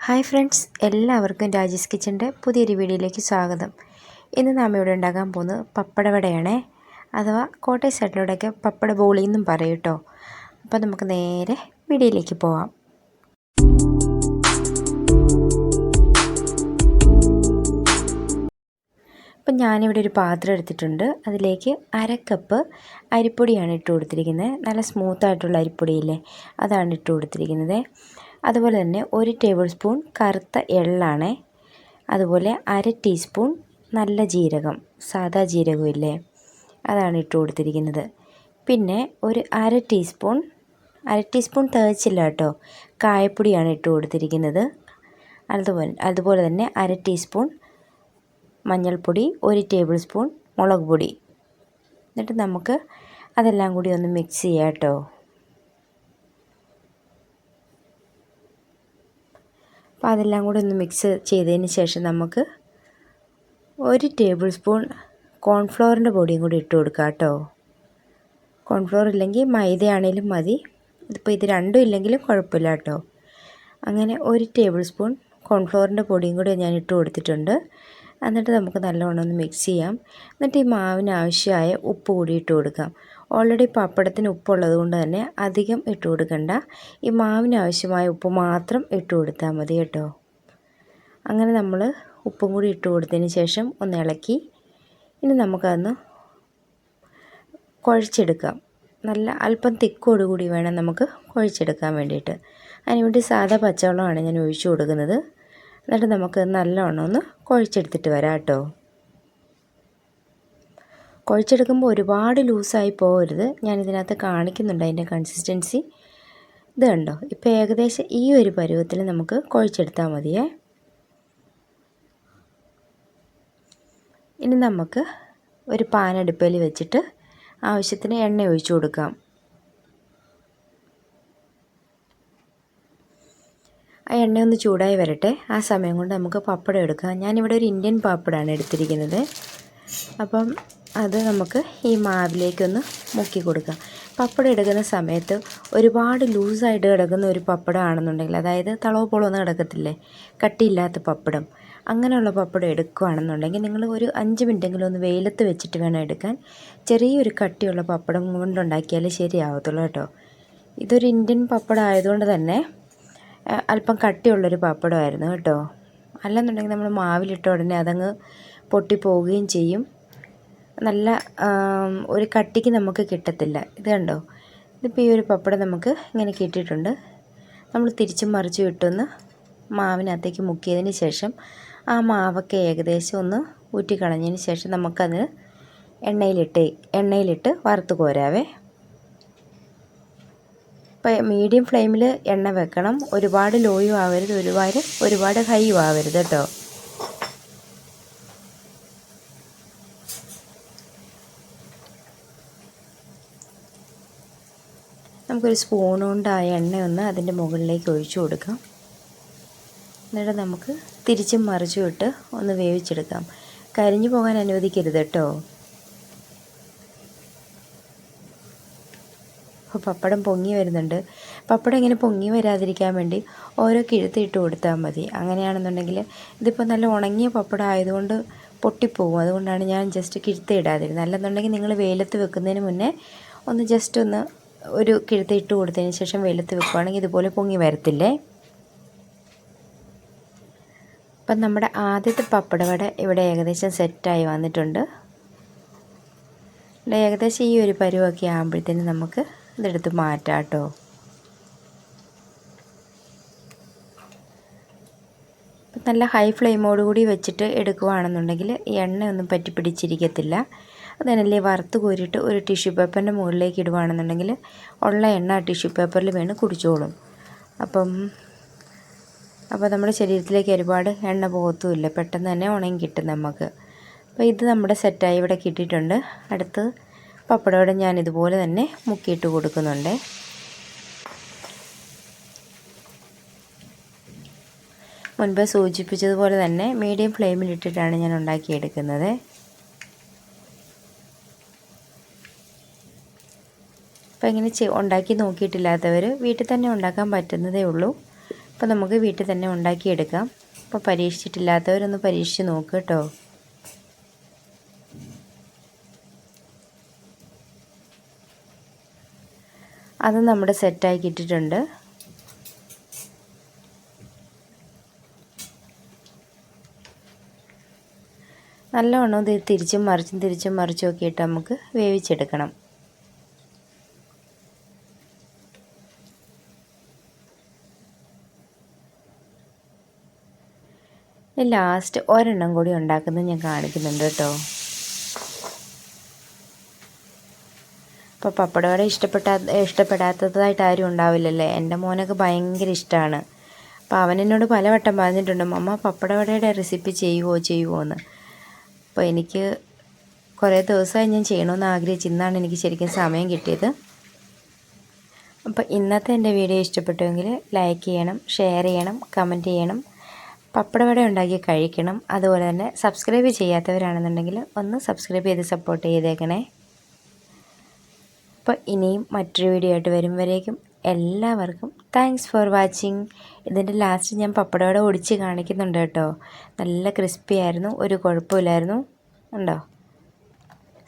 Hi friends, എല്ലാവർക്കും രാജീസ് കിച്ചൻ്റെ പുതിയൊരു വീഡിയോയിലേക്ക് സ്വാഗതം. ഇന്ന് നാം ഇവിടെ ഉണ്ടാക്കാൻ പോകുന്നത് പപ്പടവടയാണേ, അഥവാ കോട്ടയം സൈഡിലൂടെയൊക്കെ പപ്പട ബോളി എന്നും പറയും കേട്ടോ. അപ്പോൾ നമുക്ക് നേരെ വീഡിയോയിലേക്ക് പോവാം. അപ്പം ഞാനിവിടെ ഒരു പാത്രം എടുത്തിട്ടുണ്ട്. അതിലേക്ക് 1/2 കപ്പ് അരിപ്പൊടിയാണ് ഇട്ട് കൊടുത്തിരിക്കുന്നത്. നല്ല സ്മൂത്തായിട്ടുള്ള അരിപ്പൊടിയില്ലേ, അതാണ് ഇട്ട് കൊടുത്തിരിക്കുന്നത്. അതുപോലെ തന്നെ 1 ടേബിൾ സ്പൂൺ കറുത്ത എള്ളാണ്. അതുപോലെ 1/2 ടീസ്പൂൺ നല്ല ജീരകം, സാദാ ജീരകമില്ലേ, അതാണ് ഇട്ട് കൊടുത്തിരിക്കുന്നത്. പിന്നെ ഒരു 1/2 ടീസ്പൂൺ തികച്ചില്ല കേട്ടോ, കായപ്പൊടിയാണ് ഇട്ട് കൊടുത്തിരിക്കുന്നത്. അതുപോലെ തന്നെ 1/2 ടീസ്പൂൺ മഞ്ഞൾപ്പൊടി, 1 ടേബിൾ സ്പൂൺ മുളക് പൊടി. എന്നിട്ട് നമുക്ക് അതെല്ലാം കൂടി ഒന്ന് മിക്സ് ചെയ്യാം കേട്ടോ. അപ്പോൾ അതെല്ലാം കൂടി ഒന്ന് മിക്സ് ചെയ്തതിന് ശേഷം നമുക്ക് 1 ടേബിൾ സ്പൂൺ കോൺഫ്ലവറിൻ്റെ പൊടിയും കൂടി ഇട്ട് കൊടുക്കാം കേട്ടോ. കോൺഫ്ലവർ ഇല്ലെങ്കിൽ മൈദയാണേലും മതി. ഇതിപ്പോൾ ഇത് രണ്ടും ഇല്ലെങ്കിലും കുഴപ്പമില്ല കേട്ടോ. അങ്ങനെ 1 ടേബിൾ സ്പൂൺ കോൺഫ്ലവറിൻ്റെ പൊടിയും കൂടി ഞാൻ ഇട്ട് കൊടുത്തിട്ടുണ്ട്. എന്നിട്ട് നമുക്ക് നല്ലവണ്ണം ഒന്ന് മിക്സ് ചെയ്യാം. എന്നിട്ട് ഈ മാവിന് ആവശ്യമായ ഉപ്പ് കൂടി ഇട്ട് കൊടുക്കാം. ഓൾറെഡി പപ്പടത്തിന് ഉപ്പുള്ളത് കൊണ്ട് തന്നെ അധികം ഇട്ട് കൊടുക്കണ്ട. ഈ മാവിന് ആവശ്യമായ ഉപ്പ് മാത്രം ഇട്ട് കൊടുത്താൽ മതി കേട്ടോ. അങ്ങനെ നമ്മൾ ഉപ്പും കൂടി ഇട്ട് കൊടുത്തതിന് ശേഷം ഒന്ന് ഇളക്കി ഇനി നമുക്കതൊന്ന് കുഴച്ചെടുക്കാം. നല്ല അല്പം തിക്കോടുകൂടി വേണം നമുക്ക് കുഴച്ചെടുക്കാൻ വേണ്ടിയിട്ട്. അതിനുവേണ്ടി സാധാ പച്ചവെള്ളമാണ് ഞാൻ ഒഴിച്ചു കൊടുക്കുന്നത്. എന്നിട്ട് നമുക്ക് നല്ലവണ്ണം ഒന്ന് കുഴച്ചെടുത്തിട്ട് വരാം കേട്ടോ. കുഴച്ചെടുക്കുമ്പോൾ ഒരുപാട് ലൂസായി പോകരുത്. ഞാനിതിനകത്ത് കാണിക്കുന്നുണ്ട് അതിൻ്റെ കൺസിസ്റ്റൻസി. ഇത് കണ്ടോ, ഇപ്പോൾ ഏകദേശം ഈ ഒരു പരുവത്തിൽ നമുക്ക് കുഴച്ചെടുത്താൽ മതിയേ. ഇനി നമുക്ക് ഒരു പാൻ അടുപ്പിൽ വെച്ചിട്ട് ആവശ്യത്തിന് എണ്ണ ഒഴിച്ചു കൊടുക്കാം. ആ എണ്ണ ഒന്ന് ചൂടായി വരട്ടെ. ആ സമയം കൊണ്ട് നമുക്ക് പപ്പടം എടുക്കാം. ഞാനിവിടെ ഒരു ഇന്ത്യൻ പപ്പടമാണ് എടുത്തിരിക്കുന്നത്. അപ്പം അത് നമുക്ക് ഈ മാവിലേക്കൊന്ന് മുക്കി കൊടുക്കാം. പപ്പടം എടുക്കുന്ന സമയത്ത് ഒരുപാട് ലൂസായിട്ട് കിടക്കുന്ന ഒരു പപ്പടം ആണെന്നുണ്ടെങ്കിൽ, അതായത് തളവ് പോളൊന്നും കിടക്കത്തില്ലേ, കട്ടിയില്ലാത്ത പപ്പടം, അങ്ങനെയുള്ള പപ്പടം എടുക്കുകയാണെന്നുണ്ടെങ്കിൽ നിങ്ങൾ ഒരു 5 മിനിറ്റെങ്കിലും ഒന്ന് വെയിലത്ത് വെച്ചിട്ട് വേണം എടുക്കാൻ. ചെറിയൊരു കട്ടിയുള്ള പപ്പടം കൊണ്ടുണ്ടാക്കിയാലേ ശരിയാവത്തുള്ളൂ കേട്ടോ. ഇതൊരു ഇന്ത്യൻ പപ്പടം ആയതുകൊണ്ട് തന്നെ അല്പം കട്ടിയുള്ളൊരു പപ്പടമായിരുന്നു കേട്ടോ. അല്ലെന്നുണ്ടെങ്കിൽ നമ്മൾ മാവിലിട്ട ഉടനെ അതങ്ങ് പൊട്ടിപ്പോവുകയും ചെയ്യും. നല്ല ഒരു കട്ടിക്ക് നമുക്ക് കിട്ടത്തില്ല. ഇത് കണ്ടോ, ഇതിപ്പോൾ ഈ ഒരു പപ്പടം നമുക്ക് ഇങ്ങനെ കിട്ടിയിട്ടുണ്ട്. നമ്മൾ തിരിച്ചും മറിച്ചും ഇട്ടൊന്ന് മാവിനകത്തേക്ക് മുക്കിയതിന് ശേഷം ആ മാവൊക്കെ ഏകദേശം ഒന്ന് ഊറ്റിക്കളഞ്ഞതിന് ശേഷം നമുക്കത് എണ്ണയിലിട്ട് വറുത്ത് കോരാവേ. ഇപ്പോൾ മീഡിയം ഫ്ലെയിമിൽ എണ്ണ വെക്കണം. ഒരുപാട് ലോയും ആവരുത്, ഒരുപാട് ഹൈയും ആവരുത് കേട്ടോ. നമുക്കൊരു സ്പൂൺ കൊണ്ട് ആ എണ്ണ ഒന്ന് അതിൻ്റെ മുകളിലേക്ക് ഒഴിച്ചു കൊടുക്കാം. എന്നിട്ട് നമുക്ക് തിരിച്ചും മറിച്ചും ഇട്ട് ഒന്ന് വേവിച്ചെടുക്കാം. കരിഞ്ഞു പോകാൻ അനുവദിക്കരുത് കേട്ടോ. അപ്പോൾ പപ്പടം പൊങ്ങി വരുന്നുണ്ട്. പപ്പടം ഇങ്ങനെ പൊങ്ങി വരാതിരിക്കാൻ വേണ്ടി ഓരോ കിഴുത്ത് ഇട്ട് കൊടുത്താൽ മതി. അങ്ങനെയാണെന്നുണ്ടെങ്കിൽ ഇതിപ്പോൾ നല്ല ഉണങ്ങിയ പപ്പടം ആയതുകൊണ്ട് പൊട്ടിപ്പോകും. അതുകൊണ്ടാണ് ഞാൻ ജസ്റ്റ് കിഴുത്ത് ഇടാതിരുന്നത്. അല്ലെന്നുണ്ടെങ്കിൽ നിങ്ങൾ വെയിലത്ത് വെക്കുന്നതിന് മുന്നേ ഒന്ന് ജസ്റ്റ് ഒന്ന് ഒരു കിഴുത്ത് ഇട്ട് കൊടുത്തതിന് ശേഷം വെയിലത്ത് വെക്കുകയാണെങ്കിൽ ഇതുപോലെ പൊങ്ങി വരത്തില്ലേ. അപ്പം നമ്മുടെ ആദ്യത്തെ പപ്പടവട ഇവിടെ ഏകദേശം സെറ്റായി വന്നിട്ടുണ്ട്. ഏകദേശം ഈ ഒരു പരുവൊക്കെ ആകുമ്പോഴത്തേനും നമുക്ക് ഇതെടുത്ത് മാറ്റാം കേട്ടോ. അപ്പം നല്ല ഹൈ ഫ്ലെയിമോട് കൂടി വെച്ചിട്ട് എടുക്കുകയാണെന്നുണ്ടെങ്കിൽ ഈ എണ്ണയൊന്നും പറ്റി പിടിച്ചിരിക്കത്തില്ല. അതിനല്ലേ വറുത്ത് കോരിയിട്ട് ഒരു ടിഷ്യൂ പേപ്പറിൻ്റെ മുകളിലേക്ക് ഇടുകയാണെന്നുണ്ടെങ്കിൽ ഉള്ള എണ്ണ ടിഷ്യൂ പേപ്പറിൽ വീണ് കുടിച്ചോളും. അപ്പം നമ്മുടെ ശരീരത്തിലേക്ക് ഒരുപാട് എണ്ണ പോകത്തുമില്ല, പെട്ടെന്ന് തന്നെ ഉണങ്ങി കിട്ടും നമുക്ക്. അപ്പോൾ ഇത് നമ്മുടെ സെറ്റായി ഇവിടെ കിട്ടിയിട്ടുണ്ട്. അടുത്ത് പപ്പടവട ഞാൻ ഇതുപോലെ തന്നെ മുക്കിയിട്ട് കൊടുക്കുന്നുണ്ട്. മുൻപ് സൂചിപ്പിച്ചതുപോലെ തന്നെ മീഡിയം ഫ്ലെയിമിൽ ഇട്ടിട്ടാണ് ഞാൻ ഉണ്ടാക്കിയെടുക്കുന്നത്. അപ്പോൾ ഇങ്ങനെ ഉണ്ടാക്കി നോക്കിയിട്ടില്ലാത്തവർ വീട്ടിൽ തന്നെ ഉണ്ടാക്കാൻ പറ്റുന്നതേ ഉള്ളൂ. അപ്പോൾ നമുക്ക് വീട്ടിൽ തന്നെ ഉണ്ടാക്കിയെടുക്കാം. അപ്പോൾ പരീക്ഷിച്ചിട്ടില്ലാത്തവരൊന്ന് പരീക്ഷിച്ച് നോക്കുക കേട്ടോ. അത് നമ്മുടെ സെറ്റാക്കി ഇട്ടിട്ടുണ്ട്. നല്ലവണ്ണം ഇത് തിരിച്ചും മറിച്ചും ഒക്കെ ഇട്ട് നമുക്ക് വേവിച്ചെടുക്കണം. ലാസ്റ്റ് ഒരെണ്ണം കൂടി ഉണ്ടാക്കുന്നത് ഞാൻ കാണിക്കുന്നുണ്ട് കേട്ടോ. അപ്പോൾ പപ്പടവട ഇഷ്ടപ്പെടാത്തതായിട്ട് ആരും ഉണ്ടാവില്ലല്ലേ. എൻ്റെ മോനൊക്കെ ഭയങ്കര ഇഷ്ടമാണ്. അപ്പോൾ അവനെന്നോട് പലവട്ടം പറഞ്ഞിട്ടുണ്ട്, അമ്മ പപ്പടവടയുടെ റെസിപ്പി ചെയ്യുമോ എന്ന്. അപ്പോൾ എനിക്ക് കുറേ ദിവസമായി ഞാൻ ചെയ്യണമെന്ന് ആഗ്രഹിച്ച്, ഇന്നാണ് എനിക്ക് ശരിക്കും സമയം കിട്ടിയത്. അപ്പോൾ ഇന്നത്തെ എൻ്റെ വീഡിയോ ഇഷ്ടപ്പെട്ടുവെങ്കിൽ ലൈക്ക് ചെയ്യണം, ഷെയർ ചെയ്യണം, കമൻറ്റ് ചെയ്യണം, പപ്പടവട ഉണ്ടാക്കി കഴിക്കണം. അതുപോലെ തന്നെ സബ്സ്ക്രൈബ് ചെയ്യാത്തവരാണെന്നുണ്ടെങ്കിൽ ഒന്ന് സബ്സ്ക്രൈബ് ചെയ്ത് സപ്പോർട്ട് ചെയ്തേക്കണേ. അപ്പോൾ ഇനിയും മറ്റൊരു വീഡിയോ ആയിട്ട് വരും വരേക്കും എല്ലാവർക്കും താങ്ക്സ് ഫോർ വാച്ചിങ്. ഇതിൻ്റെ ലാസ്റ്റ് ഞാൻ പപ്പടവട ഒടിച്ച് കാണിക്കുന്നുണ്ട് കേട്ടോ. നല്ല ക്രിസ്പി ആയിരുന്നു, ഒരു കുഴപ്പമില്ലായിരുന്നു. ഉണ്ടോ,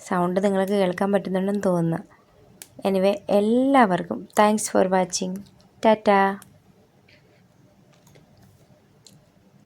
സൗണ്ട് നിങ്ങൾക്ക് കേൾക്കാൻ പറ്റുന്നുണ്ടെന്ന് തോന്നുന്നു. എനിവേ എല്ലാവർക്കും താങ്ക്സ് ഫോർ വാച്ചിങ്. ടാറ്റാ.